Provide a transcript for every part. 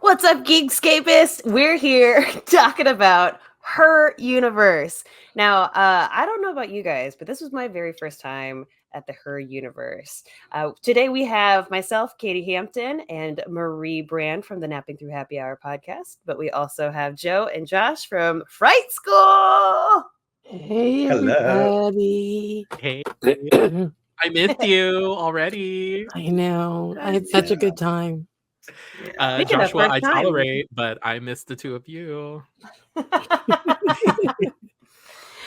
What's up, Geekscapists? We're here talking about Her Universe. Now, I don't know about you guys, but this was my very first time at the Her Universe. Today we have myself, Katie Hampton, and Marie Brand from the Napping Through Happy Hour podcast. But we also have Joe and Josh from Fright School. Hey, Hello. everybody. Hey, I missed you already. I know. I had such a good time. Speaking of Joshua, first I time. tolerate, but I missed the two of you.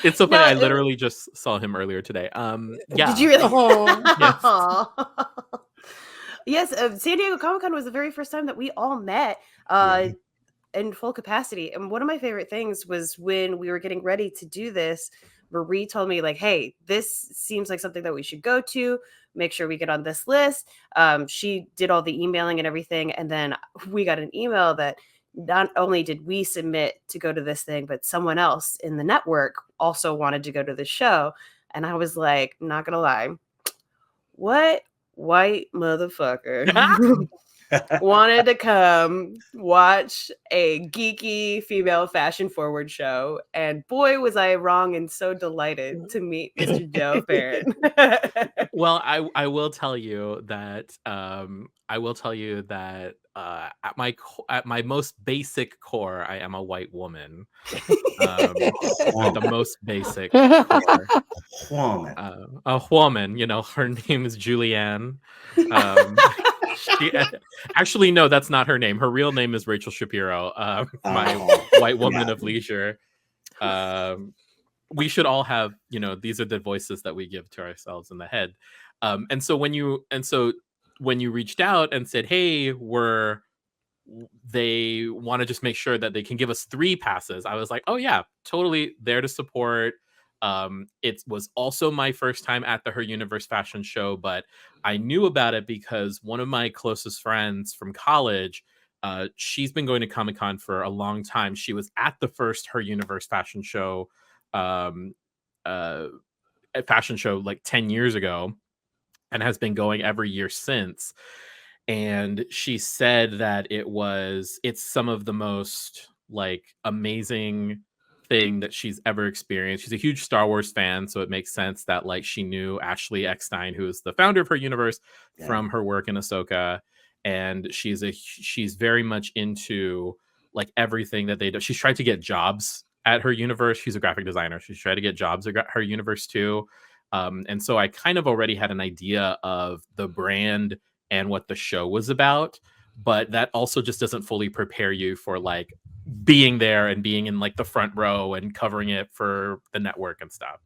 It's so funny. No, I literally just saw him earlier today. Yeah. Did you really? Oh. Yes. San Diego Comic-Con was the very first time that we all met in full capacity. And one of my favorite things was when we were getting ready to do this, Marie told me, like, hey, this seems like something that we should go to. Make sure we get on this list. She did all the emailing and everything. And then we got an email that not only did we submit to go to this thing, but someone else in the network also wanted to go to the show. And I was like, not gonna lie, what white motherfucker wanted to come watch a geeky female fashion forward show? And boy, was I wrong and so delighted to meet Mr. Joe Farron. Well, I will tell you that at my most basic core, I am a white woman. At the most basic core. Woman. A woman, her name is Julianne. Actually, no, that's not her name. Her real name is Rachel Shapiro, my white woman of leisure. We should all have, these are the voices that we give to ourselves in the head. And so when you reached out and said, hey, they want to just make sure that they can give us 3 passes, I was like, oh yeah, totally there to support. It was also my first time at the Her Universe fashion show, but I knew about it because one of my closest friends from college, she's been going to Comic-Con for a long time. She was at the first Her Universe fashion show, like 10 years ago, and has been going every year since. And she said that it's some of the most like amazing thing that she's ever experienced. She's a huge Star Wars fan, so it makes sense that like she knew Ashley Eckstein, who is the founder of Her Universe, from her work in Ahsoka, and she's very much into like everything that they do. She's tried to get jobs at Her Universe. She's a graphic designer. She's tried to get jobs at Her Universe too, and so I kind of already had an idea of the brand and what the show was about, but that also just doesn't fully prepare you for like being there and being in like the front row and covering it for the network and stuff.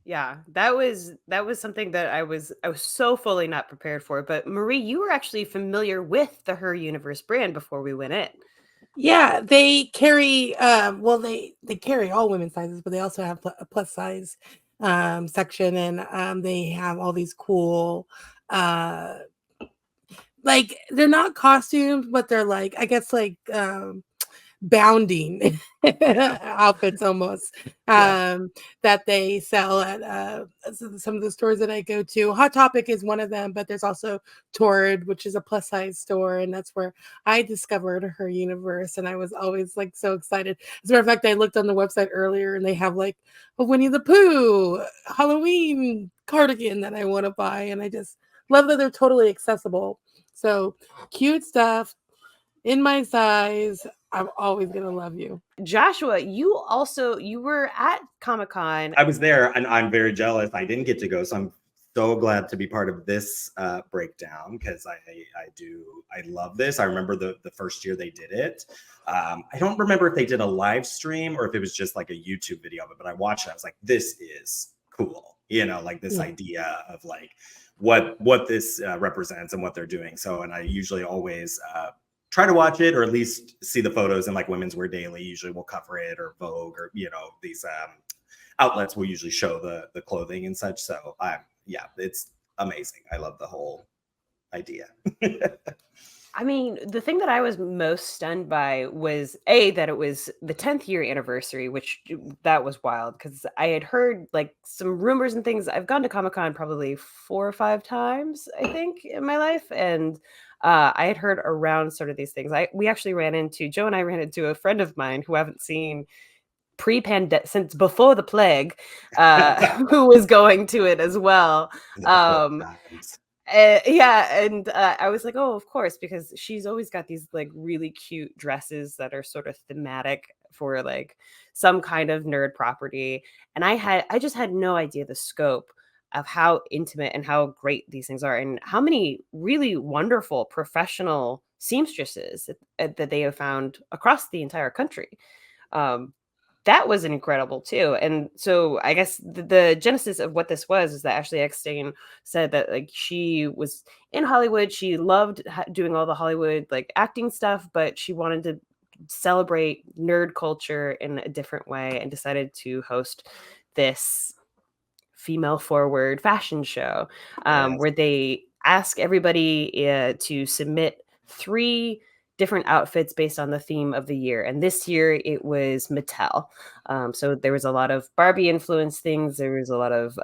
Yeah, that was something that I was so fully not prepared for. But Marie, you were actually familiar with the Her Universe brand before we went in. Yeah, they carry they carry all women's sizes, but they also have a plus size section, and they have all these cool like they're not costumes, but they're like, I guess, like bounding outfits almost that they sell at some of the stores that I go to. Hot Topic is one of them, but there's also Torrid, which is a plus size store, and that's where I discovered Her Universe, and I was always like so excited. As a matter of fact, I looked on the website earlier and they have like a Winnie the Pooh Halloween cardigan that I want to buy, and I just love that they're totally accessible. So cute stuff in my size. I'm always gonna love you. Joshua, you were at Comic-Con. I was there, and I'm very jealous. I didn't get to go, so I'm so glad to be part of this breakdown because I love this. I remember the first year they did it. I don't remember if they did a live stream or if it was just like a YouTube video of it, but I watched it. I was like, this is cool. Like this idea of like what this represents and what they're doing. So, and I usually always try to watch it or at least see the photos in like Women's Wear Daily. Usually we'll cover it, or Vogue, or these outlets will usually show the clothing and such. So yeah, it's amazing. I love the whole idea. I mean, the thing that I was most stunned by was that it was the 10th year anniversary, which that was wild because I had heard like some rumors and things. I've gone to Comic-Con probably 4 or 5 times, I think, in my life. And I had heard around sort of these things. Joe and I ran into a friend of mine who I haven't seen pre-pandemic since before the plague, who was going to it as well. I was like, oh, of course, because she's always got these like really cute dresses that are sort of thematic for like some kind of nerd property. And I just had no idea the scope of how intimate and how great these things are, and how many really wonderful professional seamstresses that they have found across the entire country. That was incredible too. And so I guess the genesis of what this was is that Ashley Eckstein said that like she was in Hollywood, she loved doing all the Hollywood like acting stuff, but she wanted to celebrate nerd culture in a different way, and decided to host this female forward fashion show, where they ask everybody to submit 3 different outfits based on the theme of the year. And this year it was Mattel. So there was a lot of Barbie influenced things. There was a lot of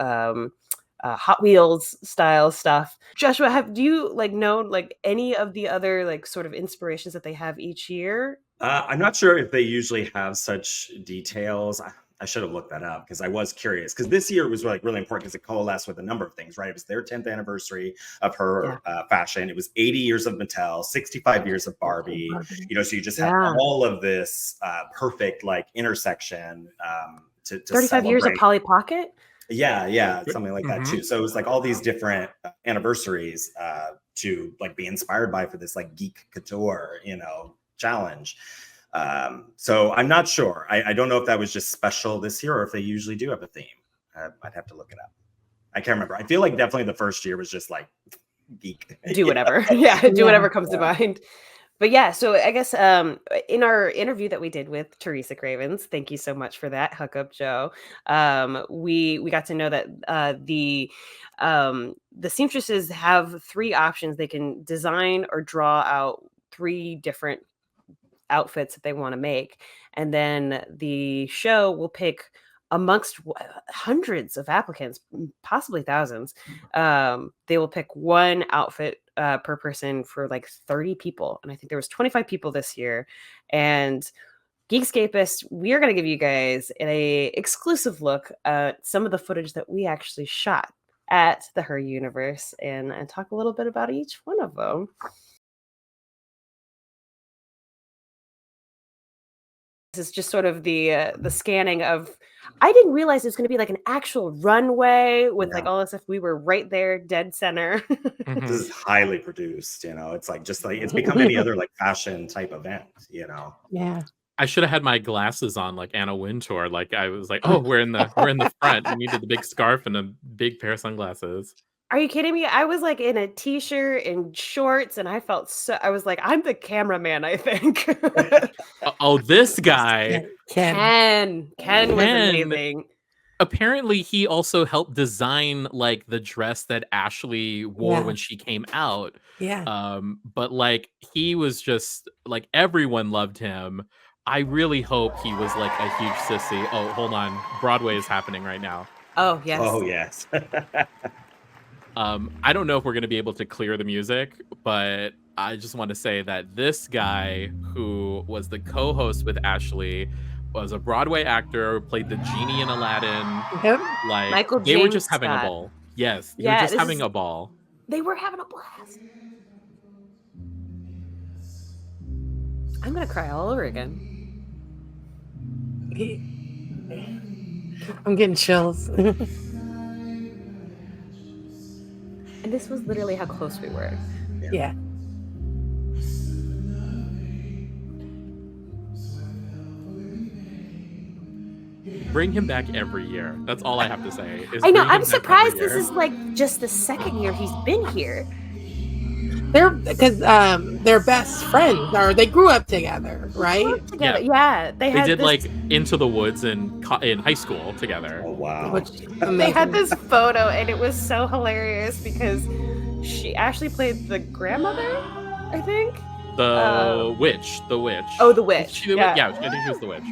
Hot Wheels style stuff. Joshua, have you like known like any of the other like sort of inspirations that they have each year? I'm not sure if they usually have such details. I should have looked that up because I was curious, because this year was like really important because it coalesced with a number of things, right? It was their 10th anniversary of her fashion. It was 80 years of Mattel, 65 years of Barbie, so you just have all of this perfect like intersection to 35 celebrate. years of Polly Pocket. Yeah, something like that too. So it was like all these different anniversaries to like be inspired by for this like geek couture, challenge. So I'm not sure. I don't know if that was just special this year or if they usually do have a theme. I'd have to look it up. I can't remember. I feel like definitely the first year was just like geek. Do whatever. Do whatever comes to mind. But yeah, so I guess in our interview that we did with Teresa Cravens, thank you so much for that, Hook Up Joe. We got to know that the seamstresses have 3 options. They can design or draw out 3 different outfits that they want to make, and then the show will pick amongst hundreds of applicants, possibly thousands. They will pick one outfit per person for like 30 people, and I think there was 25 people this year. And Geekscapists, we are going to give you guys a exclusive look at some of the footage that we actually shot at the Her Universe, and talk a little bit about each one of them. Is just sort of the scanning of. I didn't realize it was going to be like an actual runway with like all this stuff. We were right there, dead center. This is highly produced. It's like just like it's become any other like fashion type event. Yeah. I should have had my glasses on like Anna Wintour. Like I was like, oh, we're in the front. We needed the big scarf and a big pair of sunglasses. Are you kidding me? I was like in a t-shirt and shorts, and I was like, I'm the cameraman, I think. Oh, this guy. Ken was amazing. Apparently he also helped design like the dress that Ashley wore when she came out. But like he was just like, everyone loved him. I really hope he was like a huge sissy. Oh, hold on. Broadway is happening right now. Oh, yes. Oh, yes. I don't know if we're going to be able to clear the music, but I just want to say that this guy, who was the co-host with Ashley, was a Broadway actor, played the genie in Aladdin. Like Michael they James were just having Scott. a ball. Yes, they were just having a ball. They were having a blast. I'm going to cry all over again. I'm getting chills. And this was literally how close we were. Yeah. Bring him back every year. That's all I have to say. I know. I'm surprised this is like just the second year he's been here. Because they're best friends, or they grew up together, right? Yeah. They did like Into the Woods in high school together. Oh wow! They had this photo, and it was so hilarious because Ashley played the grandmother, I think. The witch. Oh, the witch. I think she was the witch.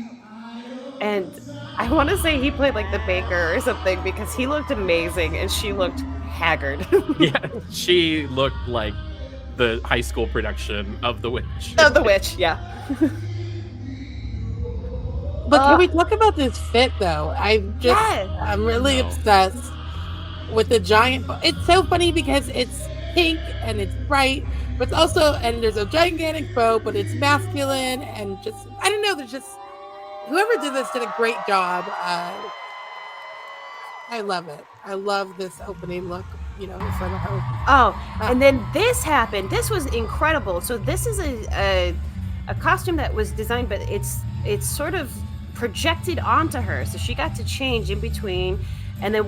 And I want to say he played like the baker or something, because he looked amazing and she looked haggard. Yeah, she looked like the high school production of The Witch. Oh, the witch, yeah. But can we talk about this fit though? Yeah. I'm really No. obsessed with the giant. It's so funny because it's pink and it's bright, but it's also, and there's a gigantic bow, but it's masculine and just, I don't know. There's just, whoever did this did a great job. I love it. I love this opening look, in front of her. Oh, and then this happened. This was incredible. So this is a costume that was designed, but it's sort of projected onto her. So she got to change in between. And then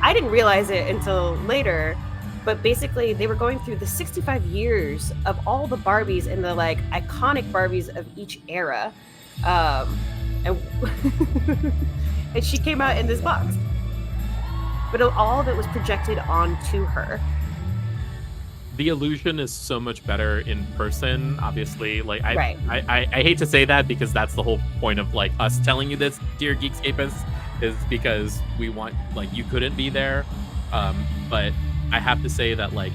I didn't realize it until later, but basically they were going through the 65 years of all the Barbies and the like iconic Barbies of each era. And and she came out in this box. But all of it was projected onto her. The illusion is so much better in person, obviously. Like Right. I hate to say that because that's the whole point of like us telling you this, dear Geekscapists, is because we want, like, you couldn't be there. But I have to say that like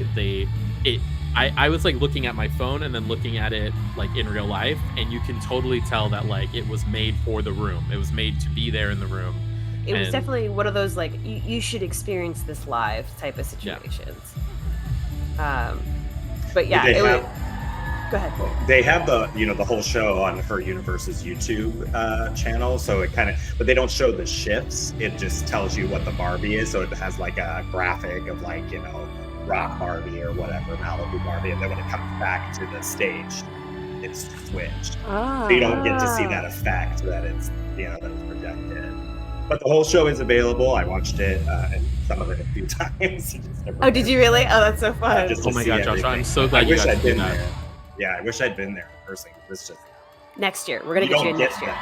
I was like looking at my phone and then looking at it like in real life, and you can totally tell that like it was made for the room. It was made to be there in the room. It was definitely one of those like you should experience this live type of situations. But yeah, go ahead. They have the the whole show on Her Universe's YouTube channel, so it kind of, but they don't show the shifts. It just tells you what the Barbie is, so it has like a graphic of like Rock Barbie or whatever, Malibu Barbie, and then when it comes back to the stage, it's switched. So you don't get to see that effect that it's that it's projected. But the whole show is available. I watched it and some of it a few times. Oh, did you really? Oh, that's so fun. Oh my god, Joshua, I'm so glad you got to see that. There. Yeah, I wish I'd been there in person. It's just next year. We're gonna get you in next year.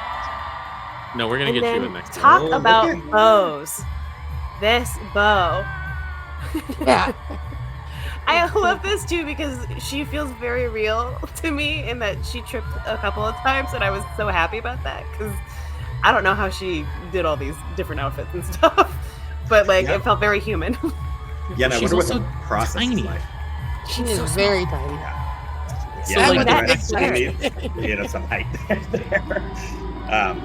No, we're gonna get you in next year. Talk about bows. This bow. Yeah. I love this too because she feels very real to me in that she tripped a couple of times, and I was so happy about that because I don't know how she did all these different outfits and stuff, but like it felt very human. Yeah, and I wonder what the process tiny. is like. She is very tiny. Yeah, So, like, you need some height there.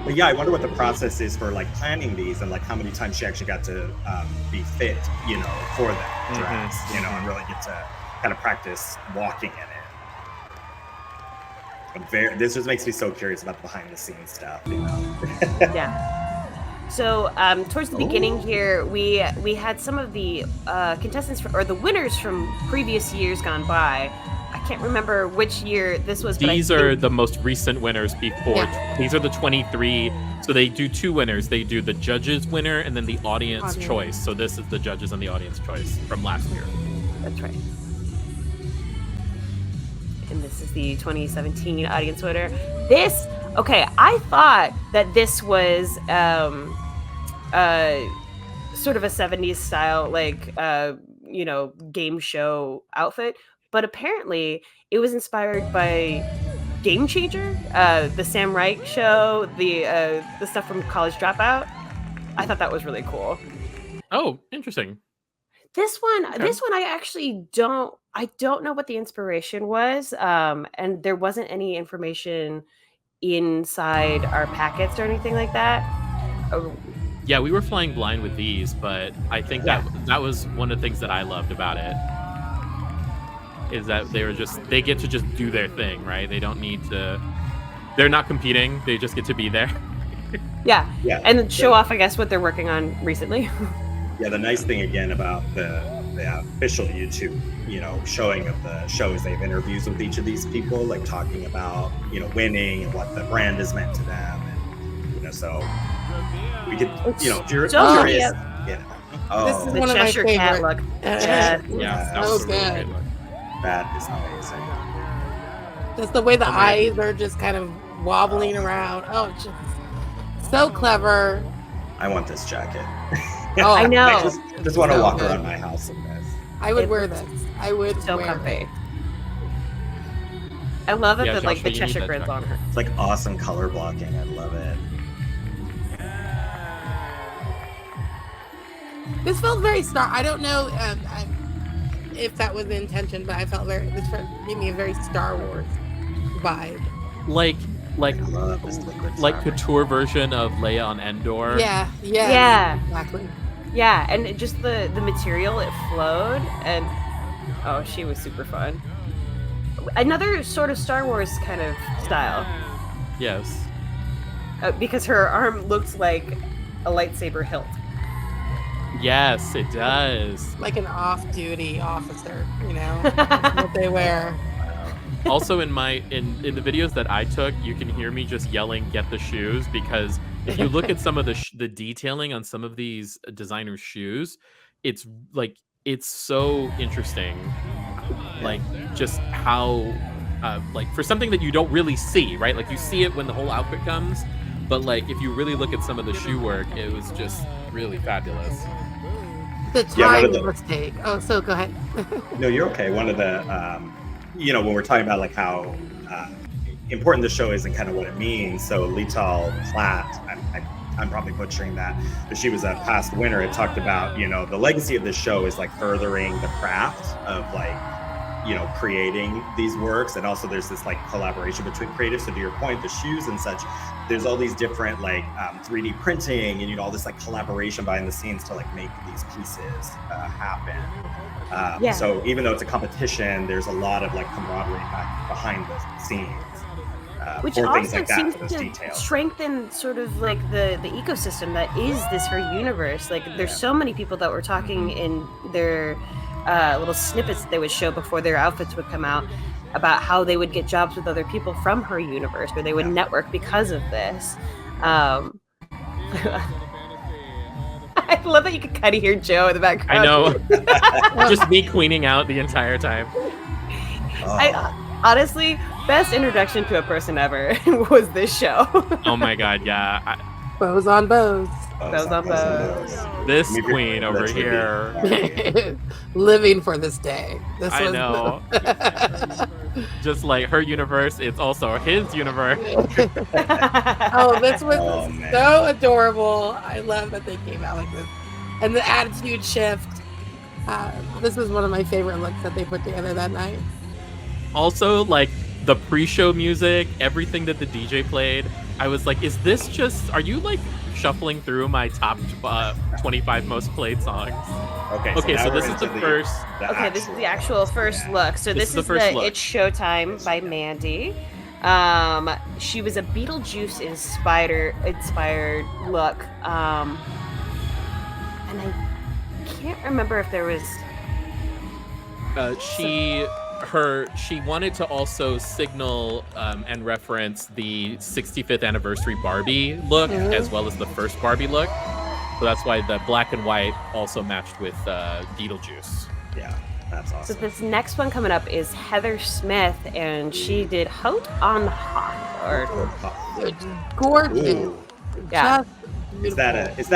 But yeah, I wonder what the process is for like planning these and like how many times she actually got to be fit, for that dress, and really get to kind of practice walking in it. This just makes me so curious about the behind the scenes stuff, Yeah. So towards the beginning here, we had some of the contestants or the winners from previous years gone by. I can't remember which year this was. These are the most recent winners before. Yeah. These are the 23. So they do two winners. They do the judges winner and then the audience choice. So this is the judges and the audience choice from last year. That's right. And this is the 2017 audience winner. I thought that this was sort of a 70s style, like, game show outfit. But apparently it was inspired by Game Changer, the Sam Reich show, the stuff from College Dropout. I thought that was really cool. Oh, interesting. This one I actually don't know what the inspiration was, and there wasn't any information inside our packets or anything like that. Yeah, we were flying blind with these, but I think that was one of the things that I loved about it, is that they get to just do their thing, right? They don't need to, they're not competing, they just get to be there. Yeah, and show off, I guess, what they're working on recently. Yeah, the nice thing again about the official YouTube, showing of the show is they have interviews with each of these people, like talking about, winning and what the brand has meant to them, and so we could, if you're curious, This is the one Cheshire of my Cat favorite. look. Yeah, that was a really good. great look. that is amazing. Just the way the eyes are just kind of wobbling around. Oh, just so clever. I want this jacket. Oh, I know. I just want to So walk good. around my house in this. I would wear this. I would So wear comfy. it. I love it Yeah, that like the Joshua, you need Cheshire that grid's on jacket. her. It's like awesome color blocking. I love it. This felt very Star. I don't know. if that was the intention, but I felt this gave me a very Star Wars vibe. Like I love this liquid like fabric. couture version of Leia on Endor. Yeah, exactly. Yeah, and just the material, it flowed, and oh, she was super fun. Another sort of Star Wars kind of style, Yes. because her arm looked like a lightsaber hilt. Yes, it does. Like an off-duty officer, That's what they wear. Also, in the videos that I took, you can hear me just yelling, "Get the shoes!" Because if you look at some of the detailing on some of these designers' shoes, it's so interesting. Like just how like for something that you don't really see, right? Like you see it when the whole outfit comes, but like if you really look at some of the shoe work, it was just really fabulous. The time mistake. Oh, so go ahead. No, you're okay. One of the, when we're talking about like how important the show is and kind of what it means. So Lital Platt, I'm probably butchering that, but she was a past winner. It talked about, the legacy of this show is like furthering the craft of like, creating these works. And also there's this like collaboration between creatives. So to your point, the shoes and such, there's all these different like 3D printing and, all this like collaboration behind the scenes to like make these pieces happen. So even though it's a competition, there's a lot of like camaraderie behind the scenes. Which for also things like seems that, to strengthen sort of like the ecosystem that is this her universe. Like there's so many people that were talking in their little snippets that they would show before their outfits would come out about how they would get jobs with other people from her universe, where they would network because of this. I love that you can kind of hear Joe in the background. I know. Just me queening out the entire time. Honestly, best introduction to a person ever was this show. Oh my god, yeah. Bows on bows. Bows on bows. This queen over here. Living for this day. I know. Just like her universe, it's also his universe. Oh, this was so adorable. I love that they came out like this. And the attitude shift. This was one of my favorite looks that they put together that night. Also, like the pre-show music, everything that the DJ played, I was like, are you like shuffling through my top 25 most played songs? Okay, so this is the first. This is the actual first look. So this is the It's Showtime by Mandy. She was a Beetlejuice inspired look. And I can't remember if there was. She wanted to also signal and reference the 65th anniversary Barbie look, as well as the first Barbie look. So that's why the black and white also matched with Beetlejuice. Yeah, that's awesome. So this next one coming up is Heather Smith, and she did Hot on Hot. Gorgeous. Ooh. Yeah. Is that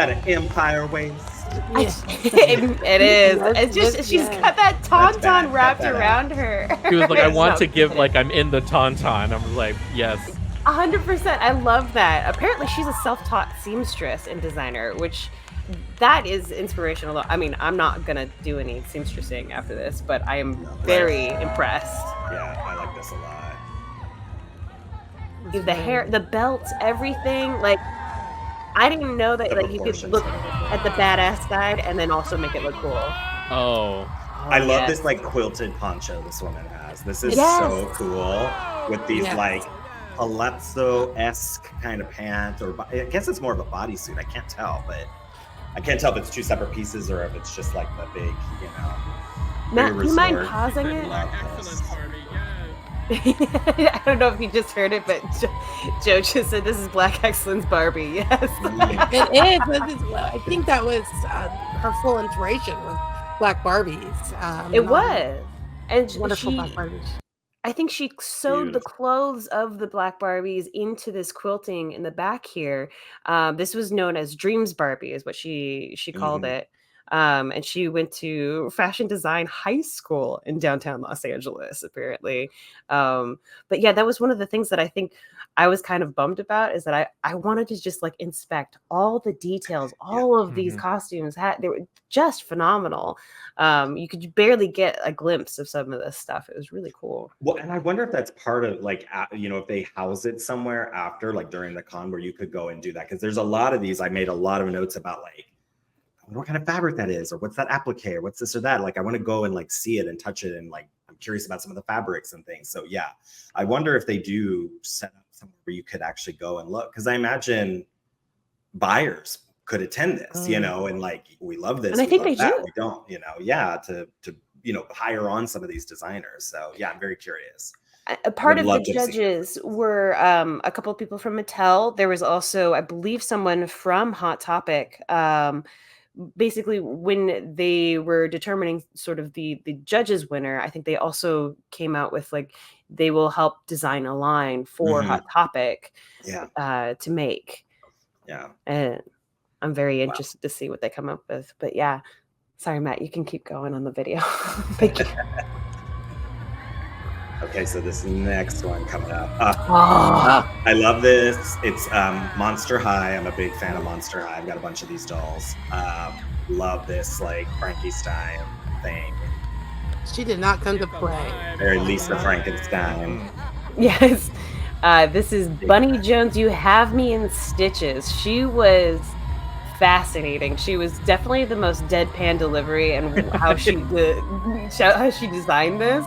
an Empire waist? Yes. it is. It's just she's got that tauntaun wrapped around her. She was like, I want to give like I'm in the tauntaun. I'm like, yes. 100%. I love that. Apparently she's a self-taught seamstress and designer, which that is inspirational. I mean, I'm not gonna do any seamstressing after this, but I am very impressed. Yeah, I like this a lot. The hair, the belts, everything. Like, I didn't know that like you could look at the badass side and then also make it look cool. I love this like quilted poncho this woman has. This is so cool with these like palazzo-esque kind of pant, or I guess it's more of a bodysuit. I can't tell, but I can't tell if it's two separate pieces or if it's just like the big, Matt, do you mind pausing it? I don't know if you just heard it, but Joe just said this is Black Excellence Barbie. Yes. It is. I think that was her full inspiration with Black Barbies. It was. And wonderful Black Barbies. I think she sewed the clothes of the Black Barbies into this quilting in the back here. This was known as Dreams Barbie, is what she called it. And she went to fashion design high school in downtown Los Angeles, apparently. But yeah, that was one of the things that I think I was kind of bummed about, is that I wanted to just like inspect all the details, all of these costumes they were just phenomenal. You could barely get a glimpse of some of this stuff. It was really cool. Well, and I wonder if that's part of like, if they house it somewhere after, like during the con, where you could go and do that. Because there's a lot of these. I made a lot of notes about like, what kind of fabric that is, or what's that applique, or what's this or that. Like, I want to go and like see it and touch it, and like I'm curious about some of the fabrics and things. So yeah, I wonder if they do set up somewhere where you could actually go and look, because I imagine buyers could attend this, and like, we love this, and I think they do. We don't, to hire on some of these designers. So yeah, I'm very curious. A part of the judges were a couple of people from Mattel. There was also, I believe, someone from Hot Topic. Basically, when they were determining sort of the judges winner, I think they also came out with like, they will help design a line for Hot Topic to make. Yeah. And I'm very interested to see what they come up with. But yeah, sorry, Matt, you can keep going on the video. Thank you. Okay, so this next one coming up. I love this. It's Monster High. I'm a big fan of Monster High. I've got a bunch of these dolls. Love this like Frankenstein thing. She did not come to play. Very Lisa Frankenstein. Yes. This is Bunny Jones. You have me in stitches. She was fascinating. She was definitely the most deadpan delivery, and how she designed this.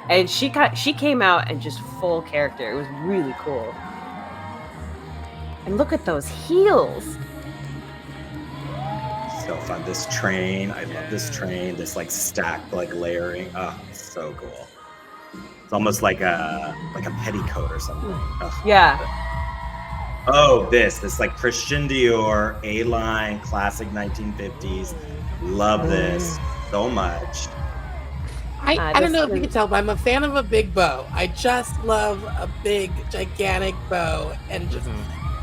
And she came out and just full character. It was really cool. And look at those heels. So fun. This train. I love this train. This like stacked like layering. Oh, it's so cool. It's almost like a petticoat or something. Oh, yeah. Oh, this like Christian Dior A-line classic 1950s. Love this so much. I don't know if you can tell, but I'm a fan of a big bow. I just love a big, gigantic bow, and just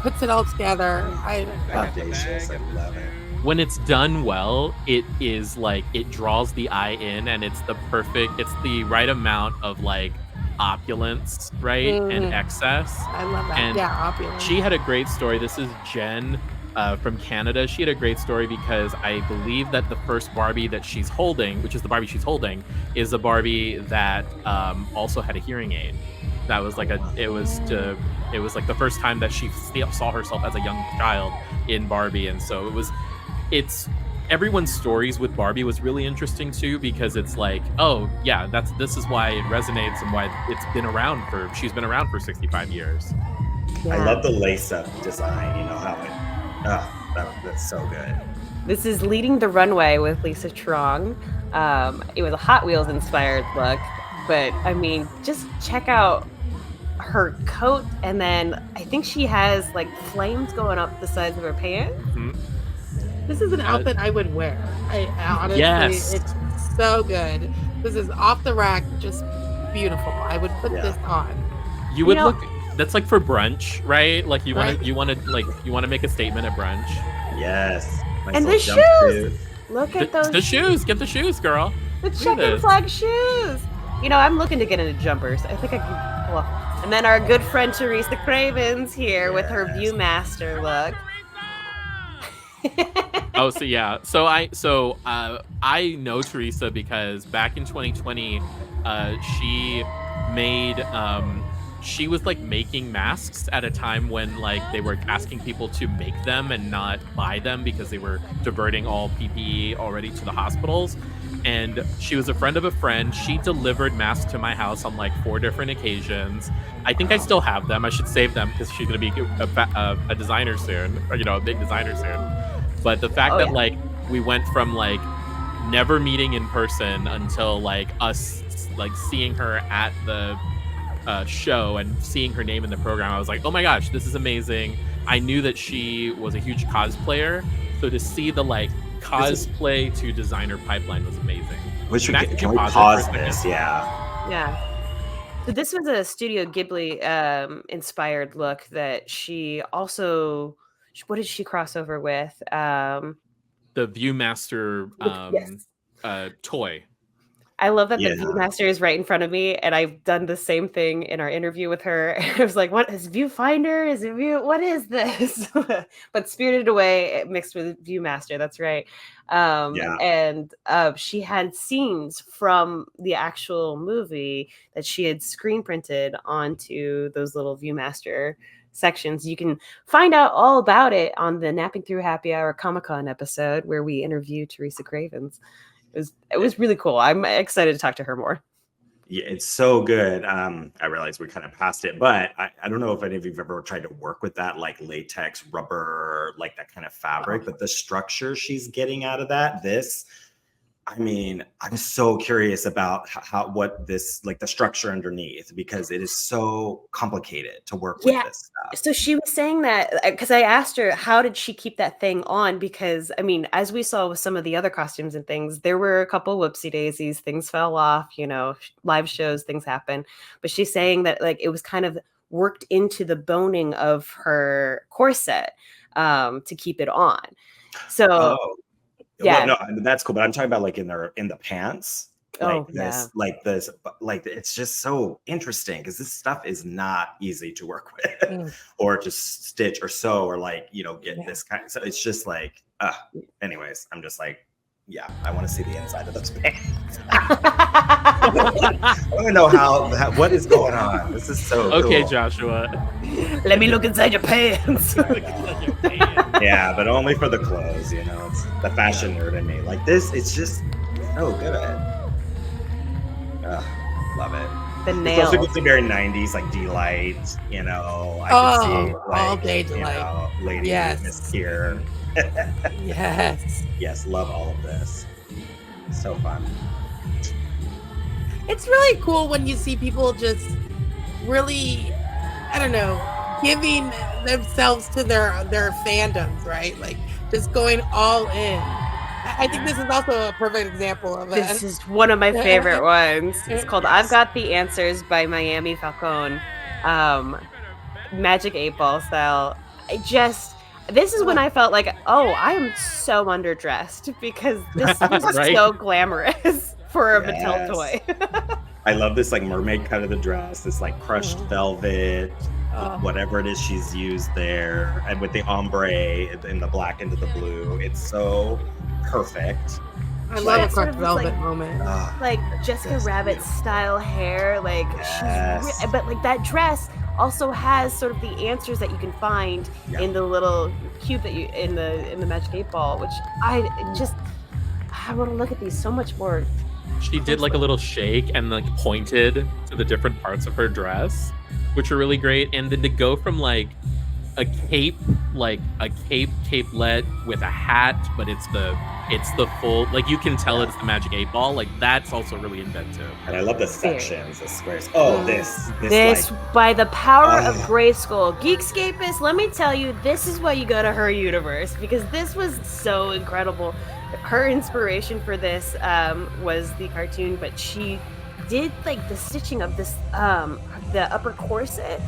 puts it all together. I love it. When it's done well, it is like, it draws the eye in, and it's the right amount of like opulence, right? And excess. I love that. And opulence. She had a great story. This is Jen from Canada. She had a great story because I believe that the first Barbie that she's holding, which is the Barbie she's holding, is a Barbie that also had a hearing aid. That was like it was like the first time that she saw herself as a young child in Barbie. And so it's everyone's stories with Barbie was really interesting too, because it's like, oh yeah, this is why it resonates and why she's been around for 65 years. Yeah. I love the lace-up design, how that's so good. This is Leading the Runway with Lisa Trong. It was a Hot Wheels inspired look, but I mean, just check out her coat, and then I think she has like flames going up the sides of her pants. This is an outfit I would wear. I honestly, it's so good. This is off the rack, just beautiful. I would put this on. You would look. That's like for brunch, right? Like you want to make a statement at brunch. Yes. Nice, and the shoes. Look at those. The shoes. Get the shoes, girl. The checkered flag shoes. I'm looking to get into jumpers. I think I can pull off. And then our good friend Teresa Cravens here with her Viewmaster look. I know Teresa because back in 2020, she made she was like making masks at a time when like they were asking people to make them and not buy them because they were diverting all PPE already to the hospitals. And she was a friend of a friend. She delivered masks to my house on like 4 different occasions. I think I still have them. I should save them because she's gonna be a designer soon, or a big designer soon. But the fact that like we went from like never meeting in person until like us like seeing her at the show and seeing her name in the program, I was like, oh my gosh, this is amazing. I knew that she was a huge cosplayer, so to see the like cosplay to designer pipeline was amazing. Can we pause this? Yeah. So this was a Studio Ghibli inspired look that she also. What did she cross over with? Viewmaster toy. I love that Yeah. the Viewmaster is right in front of me, and I've done the same thing in our interview with her. I was like, "What is Viewfinder? Is it View? What is this?" But Spirited Away mixed with Viewmaster. That's right. And she had scenes from the actual movie that she had screen printed onto those little Viewmaster sections. You can find out all about it on the Napping Through Happy Hour Comic-Con episode where we interview Teresa Cravens. It was really cool. I'm excited to talk to her more. Yeah, it's so good. I realize we kind of passed it, but I don't know if any of you've ever tried to work with that, like latex, rubber, like that kind of fabric, but the structure she's getting out of that, I'm so curious about what this, like the structure underneath, because it is so complicated to work with this stuff. So she was saying that, because I asked her, how did she keep that thing on? Because, I mean, as we saw with some of the other costumes and things, there were a couple whoopsie daisies, things fell off, live shows, things happen. But she's saying that like it was kind of worked into the boning of her corset to keep it on. So yeah, well, no, that's cool. But I'm talking about like in the pants, it's just so interesting because this stuff is not easy to work with, or to stitch or sew, or get this kind. So it's just like, anyways, I'm just like, yeah, I want to see the inside of those pants. I want to know what is going on. This is so okay, cool. Joshua. Let me look inside your pants. Yeah, but only for the clothes, it's the fashion nerd in me. Like this, it's just so good. Love it. The nails. It's also good to very 90s, like D-Light, I can see all day Delight. Lady Miss here. Yes, love all of this. So fun. It's really cool when you see people just really, I don't know, giving themselves to their fandoms, right? Like just going all in. I think this is also a perfect example of it. This is one of my favorite ones. It's called I've Got the Answers by Miami Falcone. Magic 8-Ball style. This is when I felt like, I am so underdressed because this was so glamorous for a Mattel toy. I love this like mermaid cut of the dress, this like crushed velvet, whatever it is she's used there, and with the ombre in the black into the blue. It's so perfect. I love a crushed velvet moment. Like Jessica Rabbit style hair, but like that dress also has sort of the answers that you can find in the little cube that you in the Magic 8-Ball, which I want to look at these so much more. She did like a little shake and like pointed to the different parts of her dress, which are really great. And then to go from like a capelet with a hat, but it's the full, like you can tell it's the Magic 8-Ball. Like that's also really inventive. And I love the sections, the squares. This by the power of Grayskull. Geekscapists, let me tell you, this is why you go to her universe, because this was so incredible. Her inspiration for this was the cartoon, but she did like the stitching of this the upper corset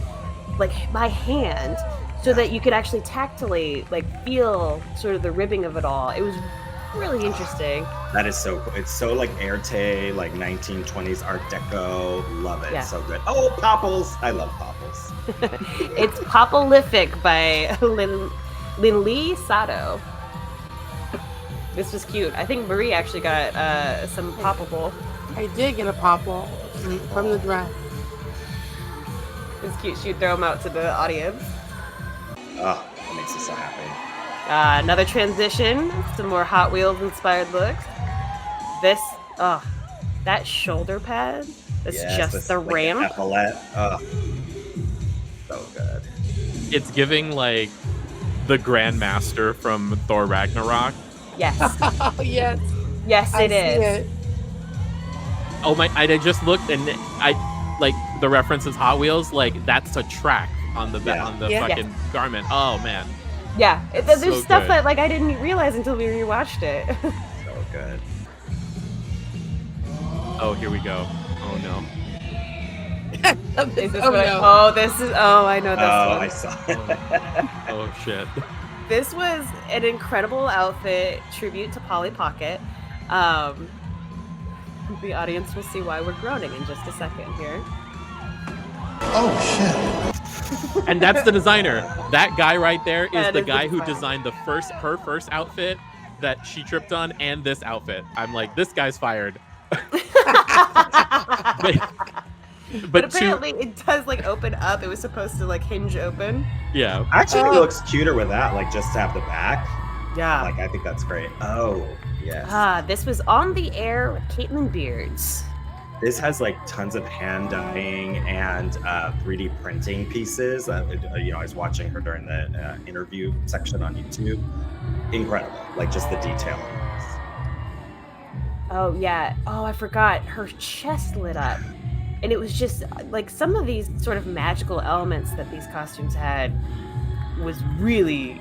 like by hand, so that you could actually tactily like feel sort of the ribbing of it all. It was really interesting. That is so cool. It's so like Erte, like 1920s Art Deco. Love it. So good. Oh, Popples. I love Popples. It's Popolific by Lin Lee Sato. This was cute. I think Marie actually got some Poppable. I did get a Popple from the dress. It's cute. She'd throw them out to the audience. Oh, that makes me so happy. Another transition. Some more Hot Wheels inspired looks. That shoulder pad. That's just the ramp. Epaulette. So good. It's giving like the Grandmaster from Thor Ragnarok. Yes. Yes. Yes, it is. Oh my! I just looked and I like the reference is Hot Wheels. Like that's a track on the fucking garment. Oh man. Yeah, there's so stuff good. that like I didn't realize until we rewatched it. So good. Oh, here we go. Oh no. I know this one. I saw it. Oh shit. This was an incredible outfit, tribute to Polly Pocket. The audience will see why we're groaning in just a second here. Oh shit. And that's the designer. That guy right there is That the is the guy who designer. designed her first outfit that she tripped on, and this outfit. I'm like, this guy's fired. But apparently it does like open up. It was supposed to like hinge open. Yeah. Actually, it looks cuter with that, like just to have the back. Yeah. Like, I think that's great. Oh, yes. This was On the Air with Caitlin Beards. This has like tons of hand dyeing and 3D printing pieces. I was watching her during the interview section on YouTube. Incredible, like just the detail on this. Oh yeah. Oh, I forgot. Her chest lit up. And it was just like some of these sort of magical elements that these costumes had was really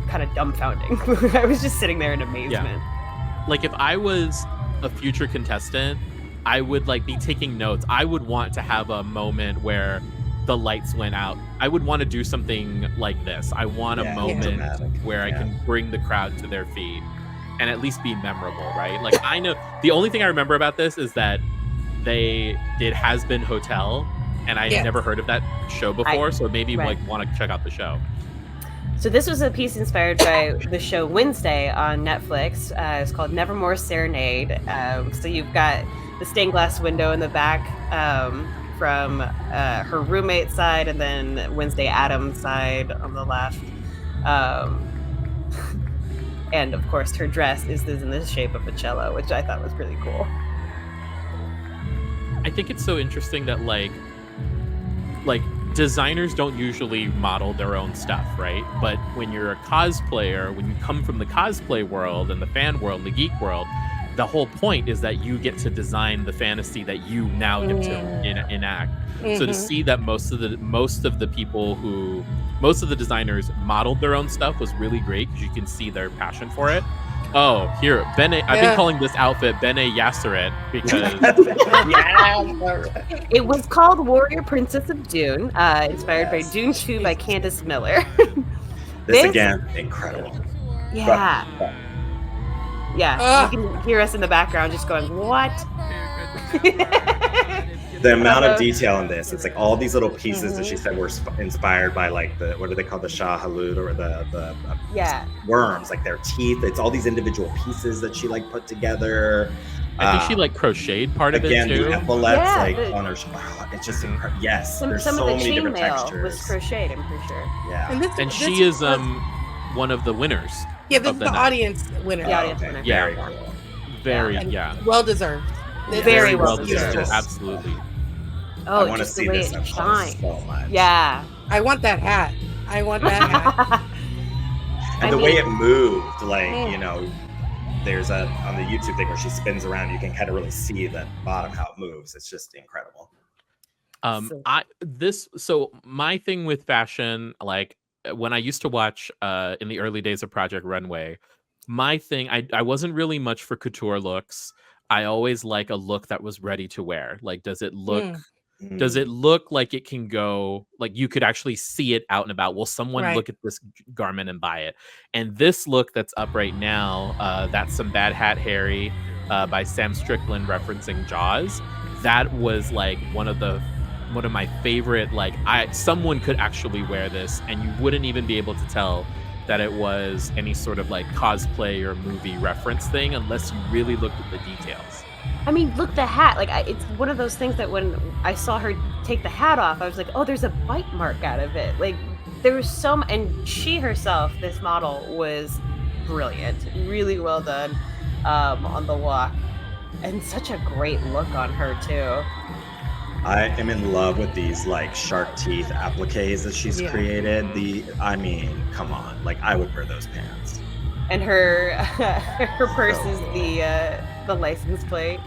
kind of dumbfounding. I was just sitting there in amazement. Yeah. Like if I was a future contestant, I would like be taking notes. I would want to have a moment where the lights went out. I would want to do something like this. I want a moment dramatic. where I can bring the crowd to their feet and at least be memorable, right? Like I know the only thing I remember about this is that they did Has Been Hotel, and I had never heard of that show before, so maybe like want to check out the show. So this was a piece inspired by the show Wednesday on Netflix. It's called Nevermore Serenade. So you've got the stained glass window in the back from her roommate's side, and then Wednesday Adams' side on the left. And of course, her dress is in the shape of a cello, which I thought was really cool. I think it's so interesting that like designers don't usually model their own stuff, right? But when you're a cosplayer, when you come from the cosplay world and the fan world, the geek world, the whole point is that you get to design the fantasy that you now get to enact. So to see that most of the designers modeled their own stuff was really great because you can see their passion for it. Oh, here, Bene. I've been calling this outfit Bene Gesserit because it was called Warrior Princess of Dune, inspired by Dune 2 by Candace Miller. This again, incredible. Yeah. Yeah, you can hear us in the background just going, what? The amount of detail in this, it's like all these little pieces that she said were inspired by like the, what do they call, the Shah Halud or the worms, like their teeth. It's all these individual pieces that she like put together. I think she like crocheted part of it too. The epaulets on her. It's just incredible. Yes, there's some so of the many different chainmail textures. was crocheted, I'm pretty sure. Yeah, and she is one of the winners. Yeah, this is the audience winner. The audience winner. Yeah, very well deserved. Very well deserved. Absolutely. Oh, I want to just the see way this it up close shines. so much. Yeah. I want that hat. And the way it moved, like, there's on the YouTube thing where she spins around, you can kind of really see the bottom, how it moves. It's just incredible. So my thing with fashion, like when I used to watch in the early days of Project Runway, my thing, I wasn't really much for couture looks. I always like a look that was ready to wear. Like, does it look like it can go, like you could actually see it out and about? Will someone look at this garment and buy it? And this look that's up right now, that's Some Bad Hat Harry by Sam Strickland referencing Jaws. That was like one of my favorite, like someone could actually wear this and you wouldn't even be able to tell that it was any sort of like cosplay or movie reference thing unless you really looked at the details. I mean, look, the hat, like it's one of those things that when I saw her take the hat off, I was like, oh, there's a bite mark out of it. Like there was and she herself, this model, was brilliant, really well done on the walk, and such a great look on her too. I am in love with these like shark teeth appliques that she's created. I mean, come on, like I would wear those pants. And her purse is the license plate.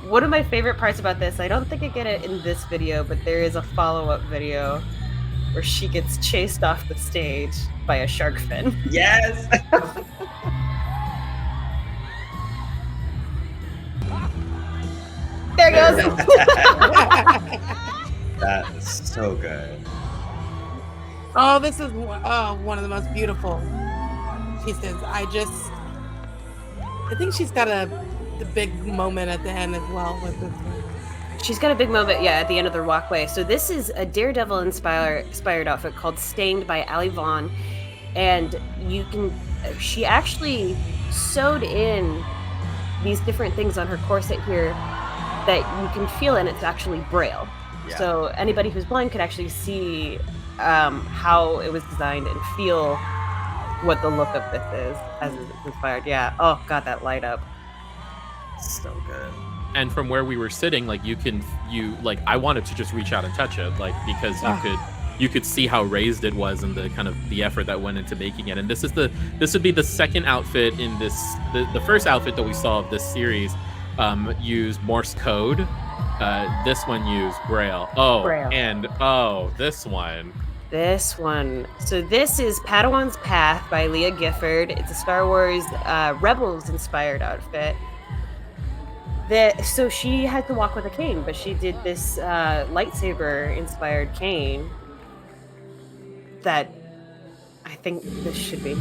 One of my favorite parts about this, I don't think I get it in this video, but there is a follow-up video where she gets chased off the stage by a shark fin. Yes. There goes. That is so good. Oh, this is one of the most beautiful pieces. I think she's got the big moment at the end as well with this one. She's got a big moment, yeah, at the end of the walkway. So this is a Daredevil inspired outfit called Stained by Ali Vaughn. And she actually sewed in these different things on her corset here that you can feel, and it's actually Braille. Yeah. So anybody who's blind could actually see how it was designed and feel what the look of this is as it's inspired. Yeah. Oh God, that light up. So good. And from where we were sitting, like I wanted to just reach out and touch it, like, because you could see how raised it was and the kind of the effort that went into making it. And this would be the second outfit in this. The first outfit that we saw of this series used Morse code. This one used Braille. Braille. And this one. This one. So this is Padawan's Path by Leah Gifford. It's a Star Wars Rebels inspired outfit. So she had to walk with a cane, but she did this lightsaber inspired cane that I think this should be.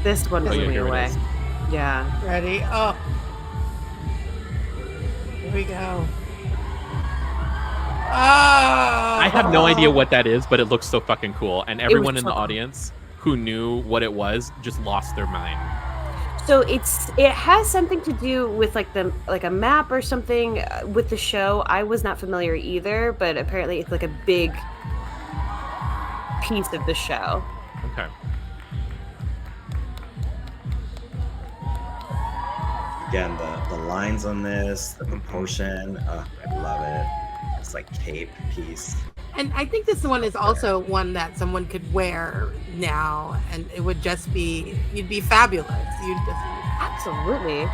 This one blew me away. Yeah. Ready? Oh. Here we go. I have no idea what that is, but it looks so fucking cool. And everyone in the audience who knew what it was just lost their mind. So it has something to do with like a map or something with the show. I was not familiar either, but apparently it's like a big piece of the show. Okay. Again, the lines on this, the proportion, I love it. It's like cape piece. And I think this one is also one that someone could wear now, and it would just be, you'd be fabulous. You'd just absolutely.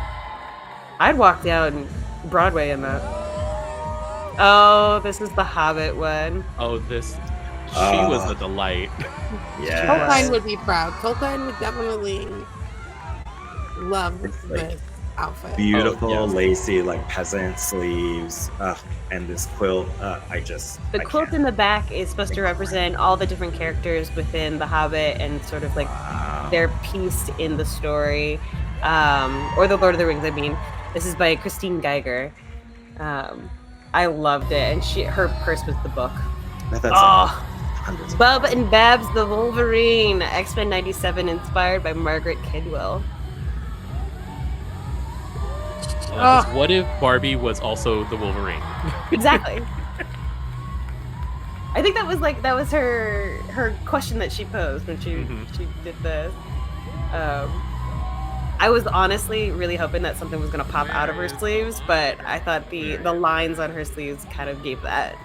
I'd walk down Broadway in that. Oh, this is the Hobbit one. Oh, she was a delight. Yeah. Tolkien would be proud. Tolkien would definitely love this outfit. Beautiful, lacy, like peasant sleeves, and this quilt. The quilt in the back is supposed to represent all the different characters within The Hobbit and sort of like their piece in the story, or the Lord of the Rings. I mean, this is by Christine Geiger. I loved it, and her purse was the book. Bub and Babs the Wolverine, X-Men '97, inspired by Margaret Kidwell. What if Barbie was also the Wolverine? Exactly. I think that was her question that she posed when she did this. I was honestly really hoping that something was going to pop out of her sleeves, but I thought the lines on her sleeves kind of gave that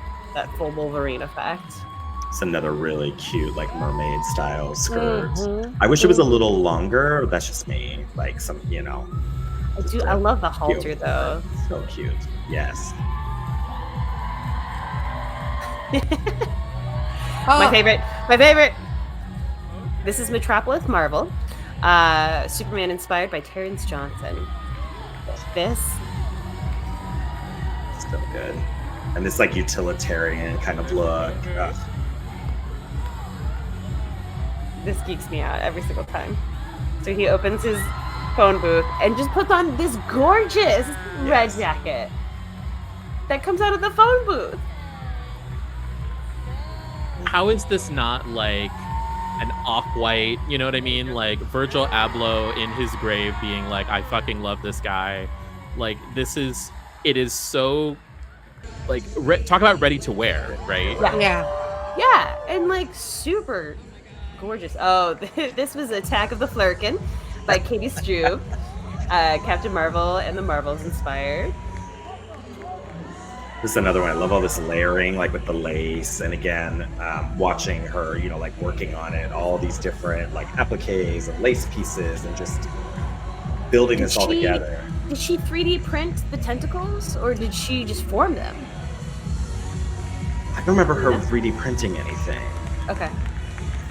full Wolverine effect. It's another really cute, like mermaid style skirt. I wish it was a little longer. That's just me. Like some, I love the halter though. So cute. Yes. My favorite. This is Metropolis Marvel. Superman inspired by Terrence Johnson. This. So good. And this like utilitarian kind of look. This geeks me out every single time. So he opens his phone booth and just puts on this gorgeous red jacket that comes out of the phone booth. How is this not like an off-white, you know what I mean? Like Virgil Abloh in his grave being like, I fucking love this guy. Like it is so like, talk about ready to wear, right? Yeah, and like super gorgeous. Oh, this was Attack of the Flurkin by Katie Strube. Captain Marvel and the Marvels inspired. This is another one. I love all this layering, like with the lace, and again, watching her, like working on it, all these different like appliques and lace pieces, and just building this all together. Did she 3D print the tentacles, or did she just form them? I don't remember her 3D printing anything. Okay.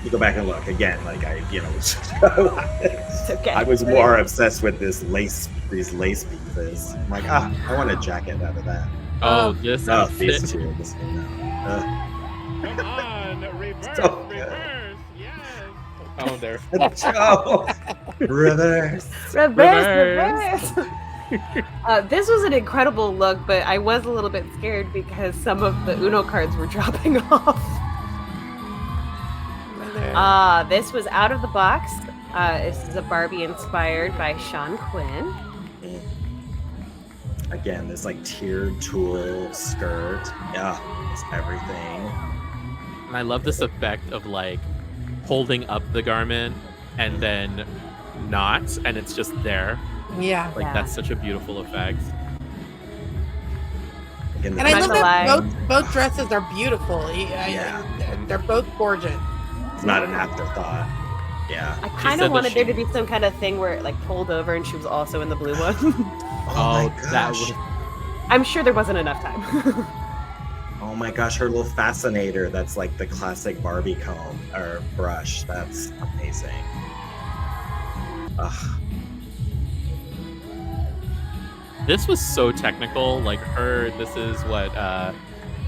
You go back and look again. Like It's okay. I was more obsessed with these lace pieces. I'm like, I want a jacket out of that. This outfit. These two. Come on. So good. reverse, yes. Oh, there. Joe. Reverse. Reverse. This was an incredible look, but I was a little bit scared because some of the Uno cards were dropping off. This was Out of the Box. This is a Barbie inspired by Sean Quinn. Again, this like tiered tulle skirt. Yeah, it's everything. And I love this effect of like holding up the garment and then not, and it's just there. Yeah. Like that's such a beautiful effect. Again, And I love that lie. both dresses are beautiful. They're both gorgeous. it's not an afterthought. Yeah. I kind said of that wanted she- there to be some kind of thing where it like pulled over and she was also in the blue one. Oh, my that gosh. would I'm sure there wasn't enough time. Oh my gosh, her little fascinator. That's like the classic Barbie comb or brush. That's amazing. Ugh. This was so technical. Like this is what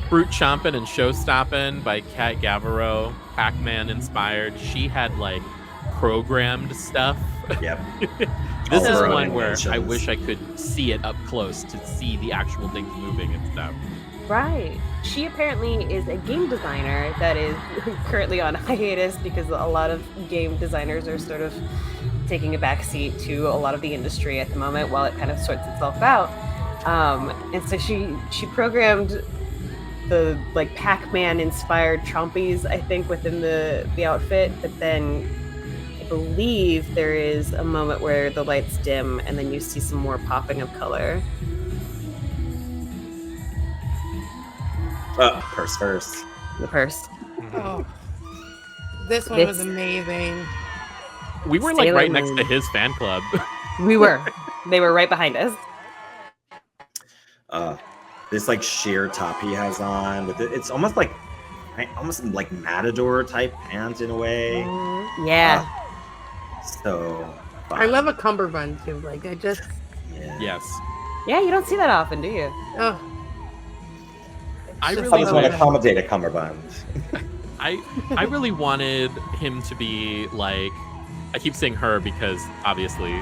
Fruit Chompin' and Show Stoppin' by Kat Gaverow, Pac-Man inspired. She had like programmed stuff. Yep. This All is her one where I animations. wish I could see it up close to see the actual things moving and stuff. Right. She apparently is a game designer that is currently on hiatus because a lot of game designers are sort of taking a backseat to a lot of the industry at the moment while it kind of sorts itself out. And so she programmed the like Pac-Man inspired Chompies, I think, within the outfit, but then I believe there is a moment where the lights dim and then you see some more popping of color. Purse first. The purse. Oh. This one was amazing. We were like Sailor right next Moon. to his fan club. We were. They were right behind us. This like sheer top he has on with it. It's almost like matador type pants in a way. Yeah. So fun. I love a cummerbund too. Like I just Yeah. Yes. Yeah, you don't see that often, do you? oh. I Just really I just want to wish- accommodate a cummerbund. I really wanted him to be like, I keep saying her because obviously